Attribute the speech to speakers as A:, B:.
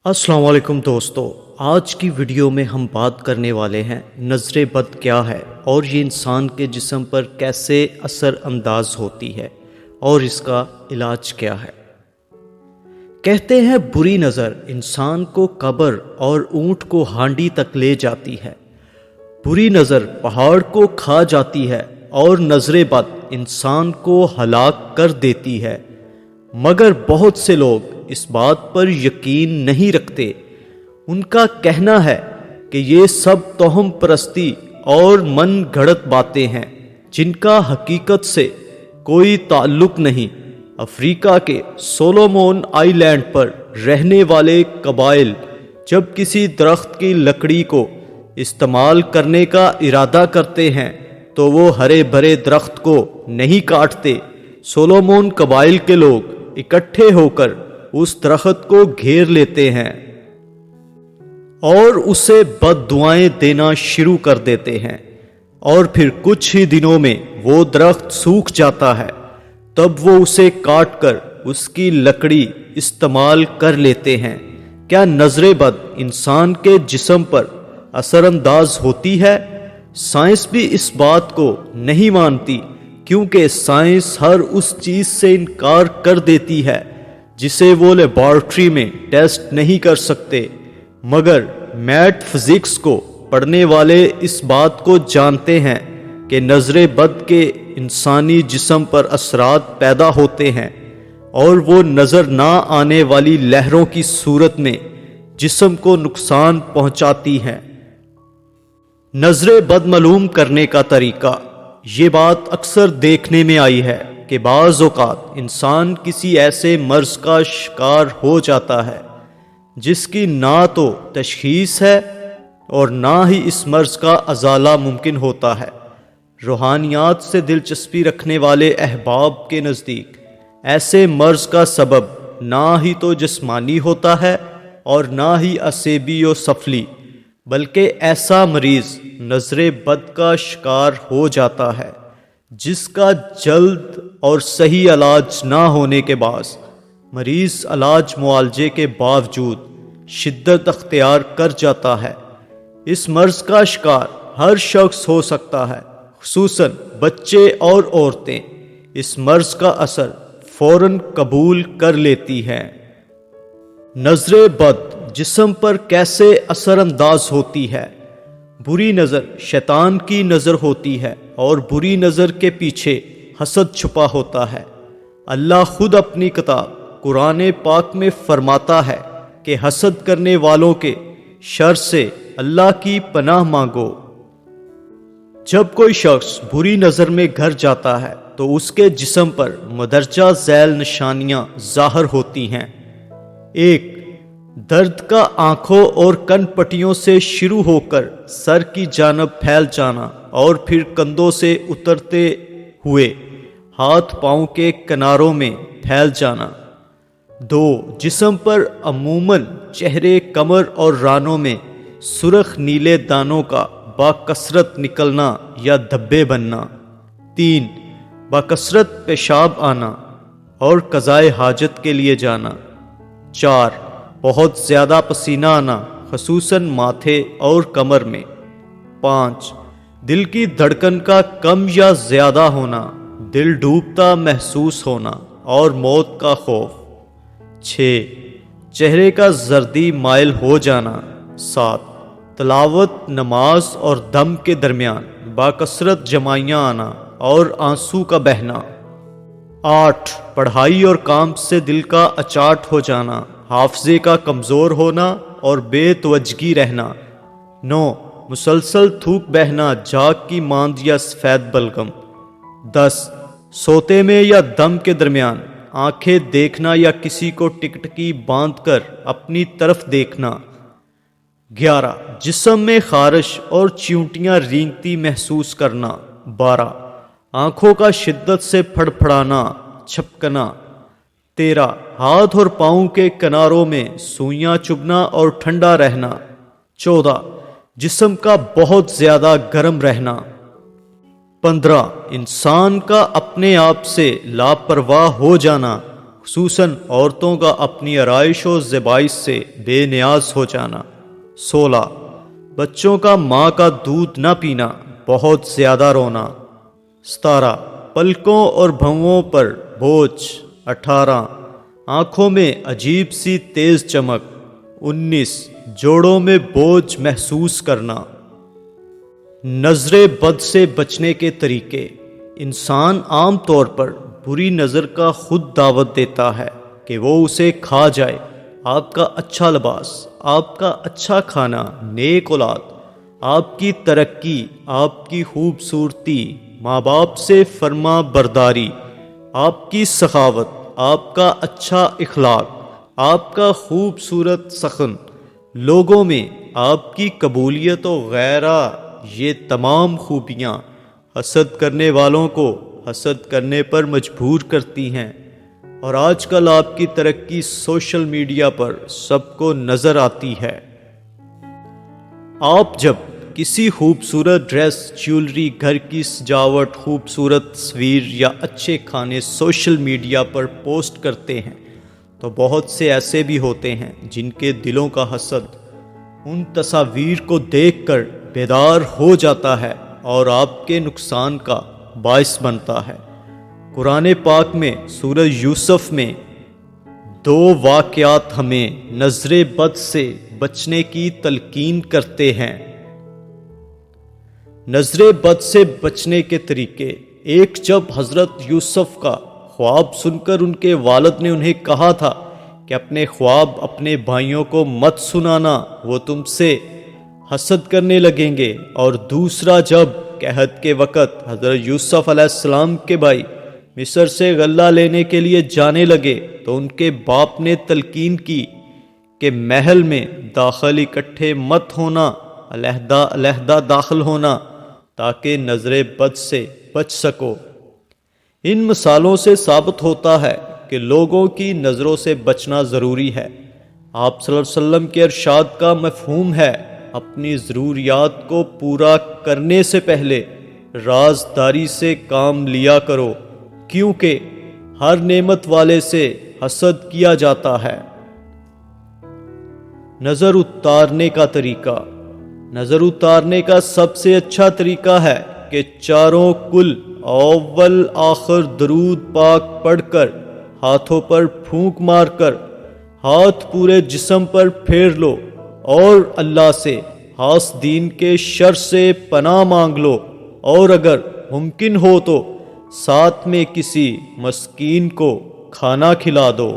A: السلام علیکم دوستو، آج کی ویڈیو میں ہم بات کرنے والے ہیں نظر بد کیا ہے اور یہ انسان کے جسم پر کیسے اثر انداز ہوتی ہے اور اس کا علاج کیا ہے۔ کہتے ہیں بری نظر انسان کو قبر اور اونٹ کو ہانڈی تک لے جاتی ہے، بری نظر پہاڑ کو کھا جاتی ہے اور نظر بد انسان کو ہلاک کر دیتی ہے، مگر بہت سے لوگ اس بات پر یقین نہیں رکھتے۔ ان کا کہنا ہے کہ یہ سب توہم پرستی اور من گھڑت باتیں ہیں جن کا حقیقت سے کوئی تعلق نہیں۔ افریقہ کے سولومون آئی لینڈ پر رہنے والے قبائل جب کسی درخت کی لکڑی کو استعمال کرنے کا ارادہ کرتے ہیں تو وہ ہرے بھرے درخت کو نہیں کاٹتے۔ سولومون قبائل کے لوگ اکٹھے ہو کر اس درخت کو گھیر لیتے ہیں اور اسے بد دعائیں دینا شروع کر دیتے ہیں، اور پھر کچھ ہی دنوں میں وہ درخت سوکھ جاتا ہے۔ تب وہ اسے کاٹ کر اس کی لکڑی استعمال کر لیتے ہیں۔ کیا نظر بد انسان کے جسم پر اثر انداز ہوتی ہے؟ سائنس بھی اس بات کو نہیں مانتی، کیونکہ سائنس ہر اس چیز سے انکار کر دیتی ہے جسے وہ لیبارٹری میں ٹیسٹ نہیں کر سکتے، مگر میتھ فزکس کو پڑھنے والے اس بات کو جانتے ہیں کہ نظر بد کے انسانی جسم پر اثرات پیدا ہوتے ہیں، اور وہ نظر نہ آنے والی لہروں کی صورت میں جسم کو نقصان پہنچاتی ہیں۔ نظر بد معلوم کرنے کا طریقہ۔ یہ بات اکثر دیکھنے میں آئی ہے کہ بعض اوقات انسان کسی ایسے مرض کا شکار ہو جاتا ہے جس کی نہ تو تشخیص ہے اور نہ ہی اس مرض کا ازالہ ممکن ہوتا ہے۔ روحانیات سے دلچسپی رکھنے والے احباب کے نزدیک ایسے مرض کا سبب نہ ہی تو جسمانی ہوتا ہے اور نہ ہی عصبی و سفلی، بلکہ ایسا مریض نظر بد کا شکار ہو جاتا ہے جس کا جلد اور صحیح علاج نہ ہونے کے باعث مریض علاج معالجے کے باوجود شدت اختیار کر جاتا ہے۔ اس مرض کا شکار ہر شخص ہو سکتا ہے، خصوصاً بچے اور عورتیں اس مرض کا اثر فوراً قبول کر لیتی ہیں۔ نظر بد جسم پر کیسے اثر انداز ہوتی ہے؟ بری نظر شیطان کی نظر ہوتی ہے اور بری نظر کے پیچھے حسد چھپا ہوتا ہے۔ اللہ خود اپنی کتاب قرآن پاک میں فرماتا ہے کہ حسد کرنے والوں کے شر سے اللہ کی پناہ مانگو۔ جب کوئی شخص بری نظر میں گھر جاتا ہے تو اس کے جسم پر مندرجہ ذیل نشانیاں ظاہر ہوتی ہیں۔ 1. درد کا آنکھوں اور کن پٹیوں سے شروع ہو کر سر کی جانب پھیل جانا اور پھر کندھوں سے اترتے ہوئے ہاتھ پاؤں کے کناروں میں پھیل جانا۔ 2. جسم پر عموماً چہرے، کمر اور رانوں میں سرخ نیلے دانوں کا باکثرت نکلنا یا دھبے بننا۔ 3. باکثرت پیشاب آنا اور قضائے حاجت کے لیے جانا۔ 4. بہت زیادہ پسینہ آنا، خصوصاً ماتھے اور کمر میں۔ 5. دل کی دھڑکن کا کم یا زیادہ ہونا، دل ڈوبتا محسوس ہونا اور موت کا خوف۔ 6. چہرے کا زردی مائل ہو جانا۔ 7. تلاوت، نماز اور دم کے درمیان باکثرت جمائیاں آنا اور آنسو کا بہنا۔ 8. پڑھائی اور کام سے دل کا اچاٹ ہو جانا، حافظے کا کمزور ہونا اور بے توجہی رہنا۔ 9. مسلسل تھوک بہنا، جاگ کی ماند یا سفید بلغم۔ 10. سوتے میں یا دم کے درمیان آنکھیں دیکھنا یا کسی کو ٹکٹکی باندھ کر اپنی طرف دیکھنا۔ 11. جسم میں خارش اور چیونٹیاں رینگتی محسوس کرنا۔ 12. آنکھوں کا شدت سے پھڑپھڑانا، چھپکنا۔ 13. ہاتھ اور پاؤں کے کناروں میں سوئیاں چبھنا اور ٹھنڈا رہنا۔ 14. جسم کا بہت زیادہ گرم رہنا۔ 15. انسان کا اپنے آپ سے لاپرواہ ہو جانا، خصوصاً عورتوں کا اپنی آرائش و زیبائش سے بے نیاز ہو جانا۔ 16 بچوں کا ماں کا دودھ نہ پینا، بہت زیادہ رونا۔ 17 پلکوں اور بھووں پر بوجھ۔ 18 آنکھوں میں عجیب سی تیز چمک۔ 19 جوڑوں میں بوجھ محسوس کرنا۔ نظر بد سے بچنے کے طریقے۔ انسان عام طور پر بری نظر کا خود دعوت دیتا ہے کہ وہ اسے کھا جائے۔ آپ کا اچھا لباس، آپ کا اچھا کھانا، نیک اولاد، آپ کی ترقی، آپ کی خوبصورتی، ماں باپ سے فرما برداری، آپ کی سخاوت، آپ کا اچھا اخلاق، آپ کا خوبصورت سخن، لوگوں میں آپ کی قبولیت وغیرہ، یہ تمام خوبیاں حسد کرنے والوں کو حسد کرنے پر مجبور کرتی ہیں۔ اور آج کل آپ کی ترقی سوشل میڈیا پر سب کو نظر آتی ہے۔ آپ جب کسی خوبصورت ڈریس، جیولری، گھر کی سجاوٹ، خوبصورت تصویر یا اچھے کھانے سوشل میڈیا پر پوسٹ کرتے ہیں تو بہت سے ایسے بھی ہوتے ہیں جن کے دلوں کا حسد ان تصاویر کو دیکھ کر بیدار ہو جاتا ہے اور آپ کے نقصان کا باعث بنتا ہے۔ قرآن پاک میں سورہ یوسف میں 2 واقعات ہمیں نظر بد سے بچنے کی تلقین کرتے ہیں۔ نظر بد سے بچنے کے طریقے۔ ایک جب حضرت یوسف کا خواب سن کر ان کے والد نے انہیں کہا تھا کہ اپنے خواب اپنے بھائیوں کو مت سنانا، وہ تم سے حسد کرنے لگیں گے۔ اور دوسرا جب قحط کے وقت حضرت یوسف علیہ السلام کے بھائی مصر سے غلہ لینے کے لیے جانے لگے تو ان کے باپ نے تلقین کی کہ محل میں داخل اکٹھے مت ہونا، علیحدہ علیحدہ داخل ہونا تاکہ نظر بد سے بچ سکو۔ ان مثالوں سے ثابت ہوتا ہے کہ لوگوں کی نظروں سے بچنا ضروری ہے۔ آپ صلی اللہ علیہ وسلم کے ارشاد کا مفہوم ہے، اپنی ضروریات کو پورا کرنے سے پہلے رازداری سے کام لیا کرو، کیونکہ ہر نعمت والے سے حسد کیا جاتا ہے۔ نظر اتارنے کا طریقہ۔ نظر اتارنے کا سب سے اچھا طریقہ ہے کہ چاروں کل اول آخر درود پاک پڑھ کر ہاتھوں پر پھونک مار کر ہاتھ پورے جسم پر پھیر لو اور اللہ سے حاسدین کے شر سے پناہ مانگ لو، اور اگر ممکن ہو تو ساتھ میں کسی مسکین کو کھانا کھلا دو۔